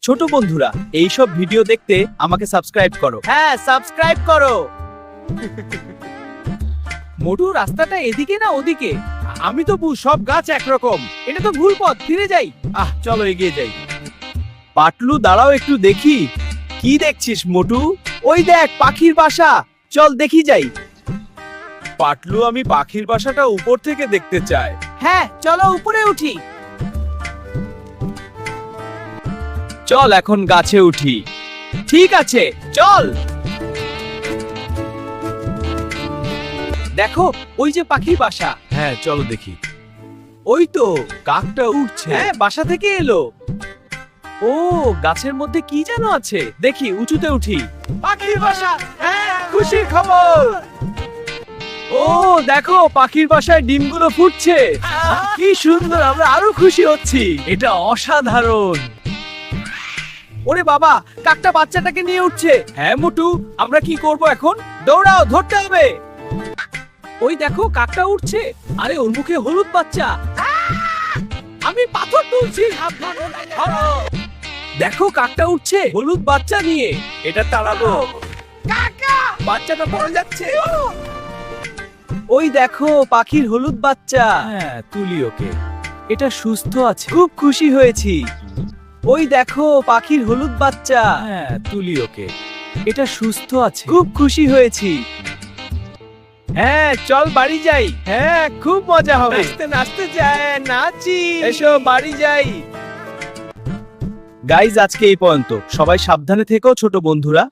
ছোট বন্ধুরা, এইসব ভিডিও দেখতে আমাকে সাবস্ক্রাইব করো। হ্যাঁ, সাবস্ক্রাইব করো। মোটু, রাস্তাটা এদিকে না ওদিকে? আমি তো সব গাছ একরকম। এটা তো ভুল পথ, ফিরে যাই। চলো এগিয়ে যাই। পাটলু, দাঁড়াও একটু দেখি। কি দেখছিস মোটু? ওই দেখ, পাখির বাসা। চল দেখি যাই। পাটলু, আমি পাখির বাসাটা উপর থেকে দেখতে চাই। হ্যাঁ, চলো উপরে উঠি। চল এখন গাছে উঠি। ঠিক আছে, চল। দেখো, ওই যে পাখির বাসা। হ্যাঁ, চলো দেখি। ওই তো কাকটা উঠছে। হ্যাঁ, বাসা থেকে এলো। ও, গাছের মধ্যে কি যেন আছে। দেখি, উঁচুতে উঠি। পাখির বাসা। হ্যাঁ, খুশির খবর। ও দেখো, পাখির বাসায় ডিমগুলো ফুটছে। কি সুন্দর, আমরা আরো খুশি হচ্ছি। এটা অসাধারণ। ওরে বাবা, কাকটা বাচ্চাটাকে নিয়ে উঠছে। হ্যাঁ মোটু, আমরা কি করব এখন? দৌড়াও, ধরতে হবে। ওই দেখো, কাকটা উঠছে। আরে, ওর মুখে হলুদ বাচ্চা। আমি পাথর তুলছি। দেখো, কাকটা উঠছে হলুদ বাচ্চা নিয়ে। এটা তাড়াবো। কাকা, বাচ্চাটা পড়ে যাচ্ছে। ওই দেখো, পাখির হলুদ বাচ্চা। হ্যাঁ, তুলি ওকে। এটা সুস্থ আছে। খুব খুশি হয়েছি। ওই দেখো, পাখির হলুদ বাচ্চা। হ্যাঁ, তুলি ওকে। এটা সুস্থ আছে। খুব খুশি হয়েছি। হ্যাঁ, চল বাড়ি যাই। হ্যাঁ, খুব মজা হবে। নাচতে নাচতে যায়, নাচি। এসো বাড়ি যাই। গাইজ, আজকে এই পর্যন্ত। সবাই সাবধানে থেকো ছোট বন্ধুরা।